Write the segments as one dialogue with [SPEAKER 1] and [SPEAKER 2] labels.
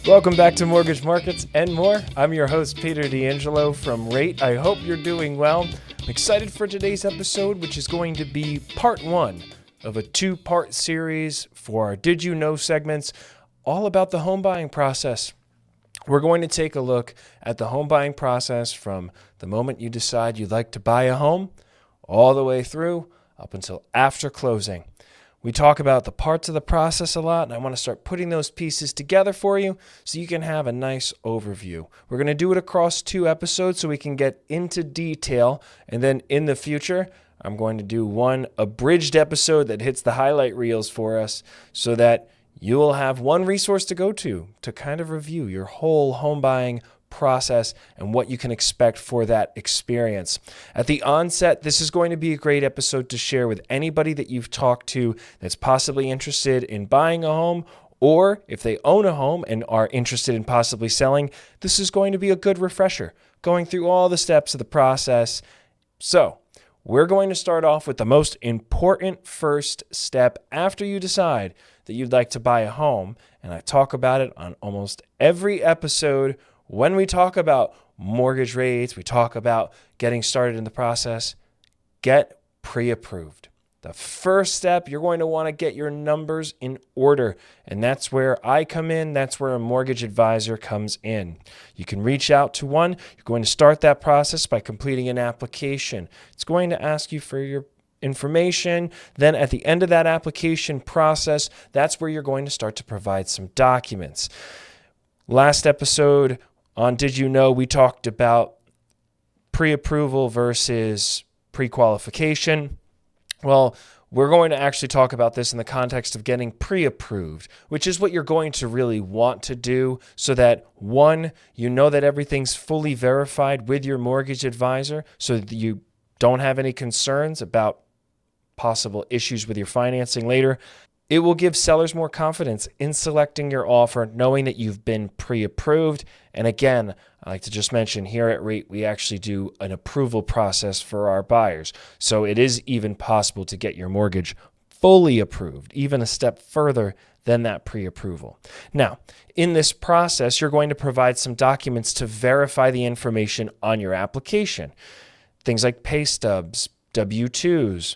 [SPEAKER 1] Welcome back to Mortgage Markets and More. I'm your host, Peter D'Angelo from Rate. I hope you're doing well. I'm excited for today's episode, which is going to be part one of a two-part series for our Did You Know segments, all about the home buying process. We're going to take a look at the home buying process from the moment you decide you'd like to buy a home all the way through up until after closing. We talk about the parts of the process a lot, and I want to start putting those pieces together for you so you can have a nice overview. We're going to do it across 2 episodes so we can get into detail, and then in the future, I'm going to do one abridged episode that hits the highlight reels for us so that you will have one resource to go to kind of review your whole home buying process and what you can expect for that experience. At the onset, this is going to be a great episode to share with anybody that you've talked to that's possibly interested in buying a home, or if they own a home and are interested in possibly selling. This is going to be a good refresher, going through all the steps of the process. So we're going to start off with the most important first step after you decide that you'd like to buy a home, and I talk about it on almost every episode. When we talk about mortgage rates, we talk about getting started in the process, get pre-approved. The first step, you're going to want to get your numbers in order, and that's where I come in. That's where a mortgage advisor comes in. You can reach out to one. You're going to start that process by completing an application. It's going to ask you for your information. Then at the end of that application process, that's where you're going to start to provide some documents. Last episode on Did You Know, we talked about pre-approval versus pre-qualification. Well, we're going to actually talk about this in the context of getting pre-approved, which is what you're going to really want to do so that, one, you know that everything's fully verified with your mortgage advisor so that you don't have any concerns about possible issues with your financing later. It will give sellers more confidence in selecting your offer, knowing that you've been pre-approved. And again, I like to just mention here at Rate, we actually do an approval process for our buyers. So it is even possible to get your mortgage fully approved, even a step further than that pre-approval. Now, in this process, you're going to provide some documents to verify the information on your application. Things like pay stubs, W-2s,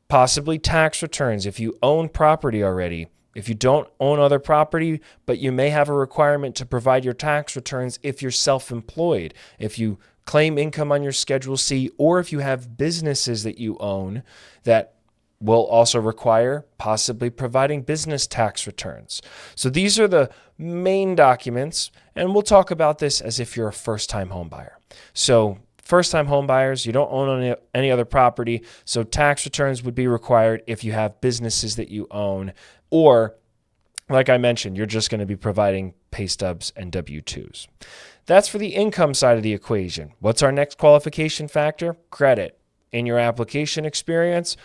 [SPEAKER 1] possibly tax returns if you own property already. If you don't own other property, but you may have a requirement to provide your tax returns if you're self-employed, if you claim income on your Schedule C, or if you have businesses that you own that will also require possibly providing business tax returns. So these are the main documents, and we'll talk about this as if you're a first-time home buyer. So first-time home buyers, you don't own any other property, so tax returns would be required if you have businesses that you own, or, like I mentioned, you're just going to be providing pay stubs and W-2s. That's for the income side of the equation. What's our next qualification factor? Credit. In your application experience,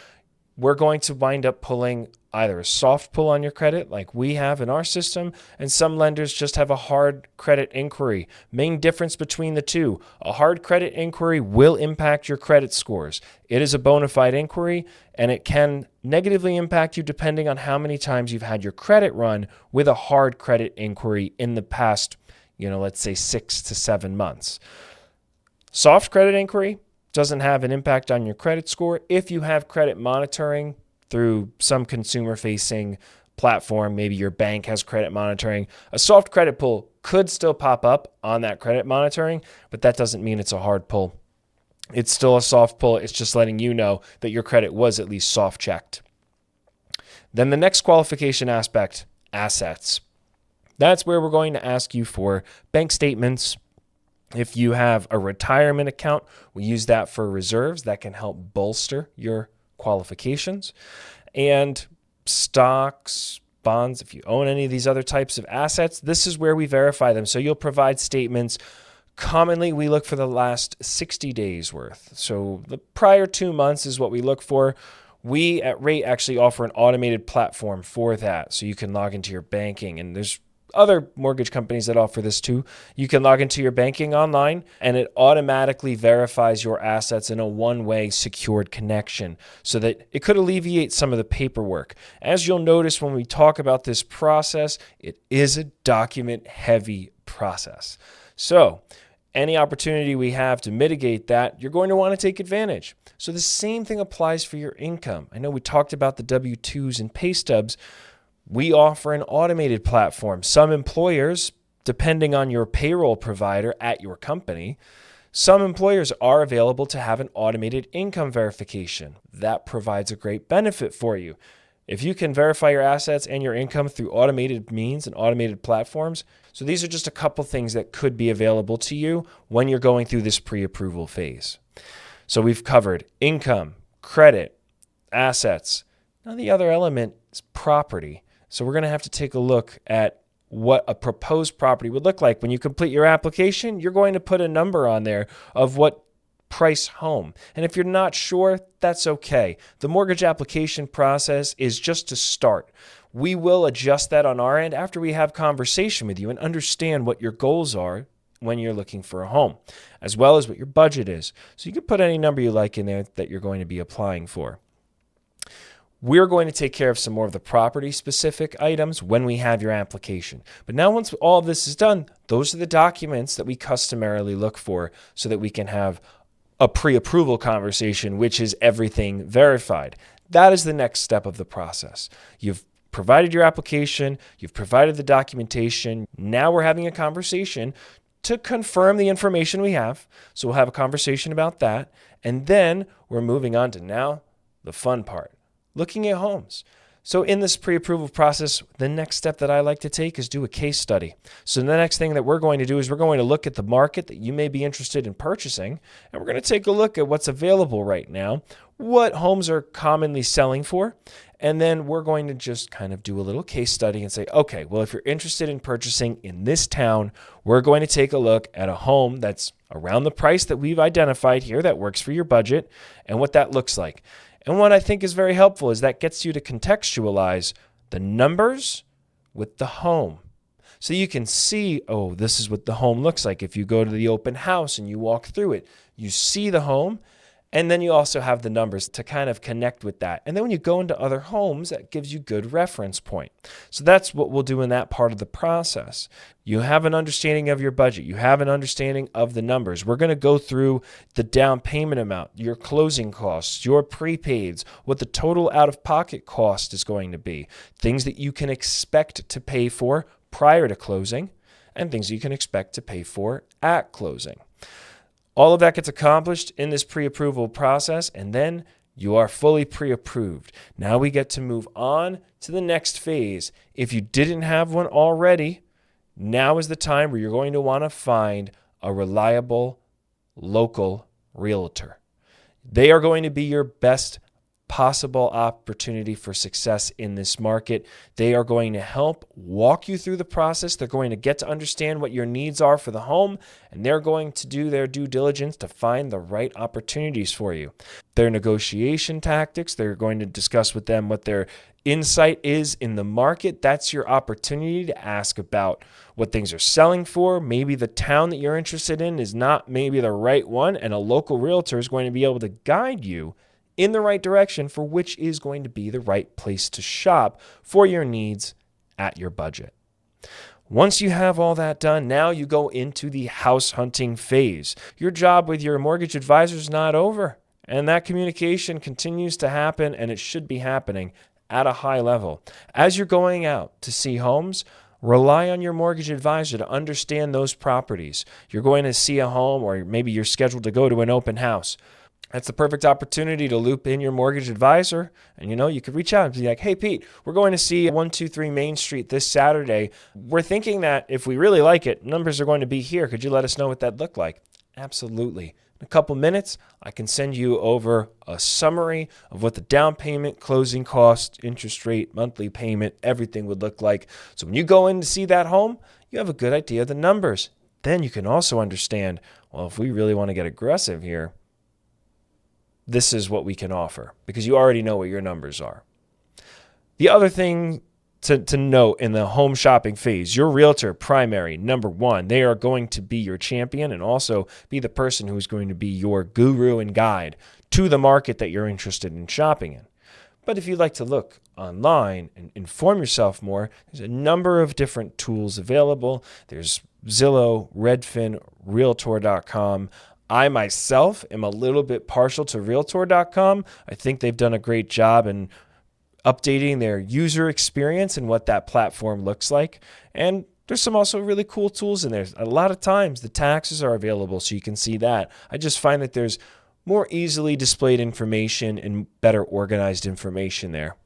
[SPEAKER 1] we're going to wind up pulling either a soft pull on your credit like we have in our system, and some lenders just have a hard credit inquiry. Main difference between the two, a hard credit inquiry will impact your credit scores. It is a bona fide inquiry, and it can negatively impact you depending on how many times you've had your credit run with a hard credit inquiry in the past, let's say 6 to 7 months. Soft credit inquiry doesn't have an impact on your credit score if you have credit monitoring through some consumer-facing platform. Maybe your bank has credit monitoring. A soft credit pull could still pop up on that credit monitoring, but that doesn't mean it's a hard pull. It's still a soft pull. It's just letting you know that your credit was at least soft checked. Then the next qualification aspect, assets. That's where we're going to ask you for bank statements. If you have a retirement account, we use that for reserves. That can help bolster your qualifications. And stocks, bonds, if you own any of these other types of assets, this is where we verify them. So you'll provide statements. Commonly, we look for the last 60 days worth. So the prior 2 months is what we look for. We at Rate actually offer an automated platform for that. So you can log into your banking, and there's other mortgage companies that offer this too. You can log into your banking online and it automatically verifies your assets in a one-way secured connection so that it could alleviate some of the paperwork. As you'll notice when we talk about this process, it is a document-heavy process. So any opportunity we have to mitigate that, you're going to want to take advantage. So the same thing applies for your income. I know we talked about the W-2s and pay stubs. We offer an automated platform. Some employers, depending on your payroll provider at your company, some employers are available to have an automated income verification. That provides a great benefit for you. If you can verify your assets and your income through automated means and automated platforms, so these are just a couple things that could be available to you when you're going through this pre-approval phase. So we've covered income, credit, assets. Now the other element is property. So we're going to have to take a look at what a proposed property would look like. When you complete your application, you're going to put a number on there of what price home. And if you're not sure, that's okay. The mortgage application process is just to start. We will adjust that on our end after we have conversation with you and understand what your goals are when you're looking for a home, as well as what your budget is. So you can put any number you like in there that you're going to be applying for. We're going to take care of some more of the property-specific items when we have your application. But now once all of this is done, those are the documents that we customarily look for so that we can have a pre-approval conversation, which is everything verified. That is the next step of the process. You've provided your application, you've provided the documentation. Now we're having a conversation to confirm the information we have. So we'll have a conversation about that. And then we're moving on to now the fun part, looking at homes. So in this pre-approval process, the next step that I like to take is do a case study. So the next thing that we're going to do is we're going to look at the market that you may be interested in purchasing, and we're going to take a look at what's available right now, what homes are commonly selling for, and then we're going to just kind of do a little case study and say, okay, well, if you're interested in purchasing in this town, we're going to take a look at a home that's around the price that we've identified here that works for your budget and what that looks like. And what I think is very helpful is that gets you to contextualize the numbers with the home. So you can see, oh, this is what the home looks like. If you go to the open house and you walk through it, you see the home, and then you also have the numbers to kind of connect with that. And then when you go into other homes, that gives you good reference point. So that's what we'll do in that part of the process. You have an understanding of your budget. You have an understanding of the numbers. We're going to go through the down payment amount, your closing costs, your prepaids, what the total out-of-pocket cost is going to be, things that you can expect to pay for prior to closing, and things you can expect to pay for at closing. All of that gets accomplished in this pre-approval process, and then you are fully pre-approved. Now we get to move on to the next phase. If you didn't have one already, now is the time where you're going to want to find a reliable local realtor. They are going to be your best possible opportunity for success in this market. They are going to help walk you through the process. They're going to get to understand what your needs are for the home, and they're going to do their due diligence to find the right opportunities for you. Their negotiation tactics, they're going to discuss with them what their insight is in the market. That's your opportunity to ask about what things are selling for. Maybe the town that you're interested in is not maybe the right one, and a local realtor is going to be able to guide you in the right direction for which is going to be the right place to shop for your needs at your budget. Once you have all that done, now you go into the house hunting phase. Your job with your mortgage advisor is not over, and that communication continues to happen, and it should be happening at a high level. As you're going out to see homes, rely on your mortgage advisor to understand those properties. You're going to see a home, or maybe you're scheduled to go to an open house. That's the perfect opportunity to loop in your mortgage advisor. And, you could reach out and be like, hey, Pete, we're going to see 123 Main Street this Saturday. We're thinking that if we really like it, numbers are going to be here. Could you let us know what that looked like? Absolutely. In a couple minutes, I can send you over a summary of what the down payment, closing cost, interest rate, monthly payment, everything would look like. So when you go in to see that home, you have a good idea of the numbers. Then you can also understand, well, if we really want to get aggressive here, this is what we can offer, because you already know what your numbers are. The other thing to note in the home shopping phase, your realtor, primary, number one, they are going to be your champion and also be the person who is going to be your guru and guide to the market that you're interested in shopping in. But if you'd like to look online and inform yourself more, there's a number of different tools available. There's Zillow, Redfin, Realtor.com. I myself am a little bit partial to Realtor.com. I think they've done a great job in updating their user experience and what that platform looks like. And there's some also really cool tools in there. A lot of times the taxes are available, so you can see that. I just find that there's more easily displayed information and better organized information there.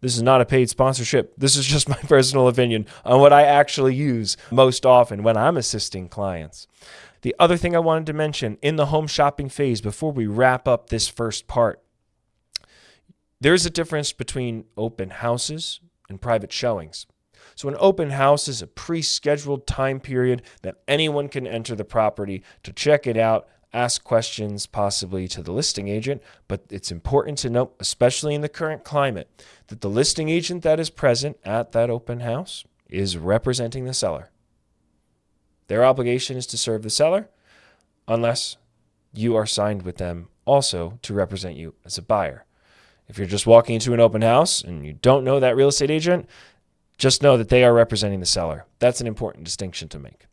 [SPEAKER 1] This is not a paid sponsorship. This is just my personal opinion on what I actually use most often when I'm assisting clients. The other thing I wanted to mention in the home shopping phase before we wrap up this first part, there's a difference between open houses and private showings. So an open house is a pre-scheduled time period that anyone can enter the property to check it out, ask questions possibly to the listing agent, but it's important to note, especially in the current climate, that the listing agent that is present at that open house is representing the seller. Their obligation is to serve the seller unless you are signed with them also to represent you as a buyer. If you're just walking into an open house and you don't know that real estate agent, just know that they are representing the seller. That's an important distinction to make.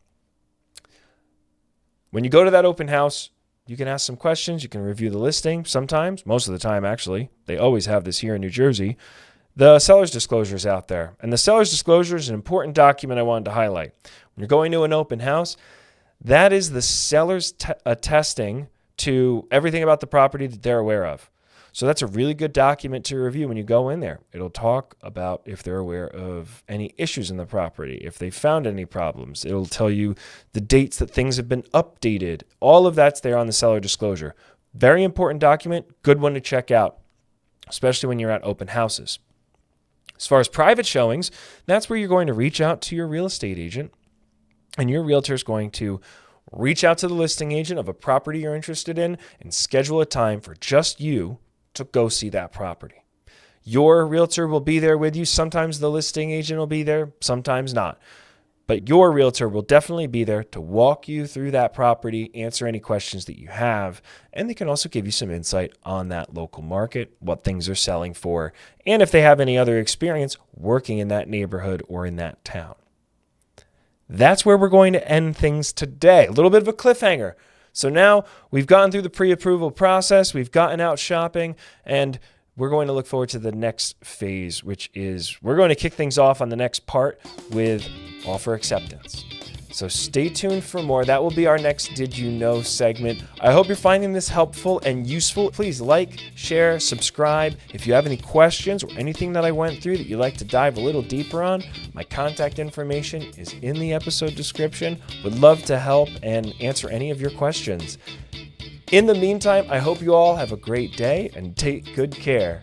[SPEAKER 1] When you go to that open house, you can ask some questions. You can review the listing sometimes, most of the time actually. They always have this here in New Jersey. The seller's disclosure is out there. And the seller's disclosure is an important document I wanted to highlight. When you're going to an open house, that is the seller's attesting to everything about the property that they're aware of. So that's a really good document to review when you go in there. It'll talk about if they're aware of any issues in the property, if they found any problems. It'll tell you the dates that things have been updated. All of that's there on the seller disclosure. Very important document, good one to check out, especially when you're at open houses. As far as private showings, that's where you're going to reach out to your real estate agent, and your realtor is going to reach out to the listing agent of a property you're interested in and schedule a time for just you to go see that property. Your realtor will be there with you. Sometimes the listing agent will be there, sometimes not. But your realtor will definitely be there to walk you through that property, answer any questions that you have, and they can also give you some insight on that local market, what things are selling for, and if they have any other experience working in that neighborhood or in that town. That's where we're going to end things today. A little bit of a cliffhanger. So now we've gotten through the pre-approval process, we've gotten out shopping, and we're going to look forward to the next phase, which is we're going to kick things off on the next part with offer acceptance. So stay tuned for more. That will be our next Did You Know segment. I hope you're finding this helpful and useful. Please like, share, subscribe. If you have any questions or anything that I went through that you'd like to dive a little deeper on, my contact information is in the episode description. Would love to help and answer any of your questions. In the meantime, I hope you all have a great day and take good care.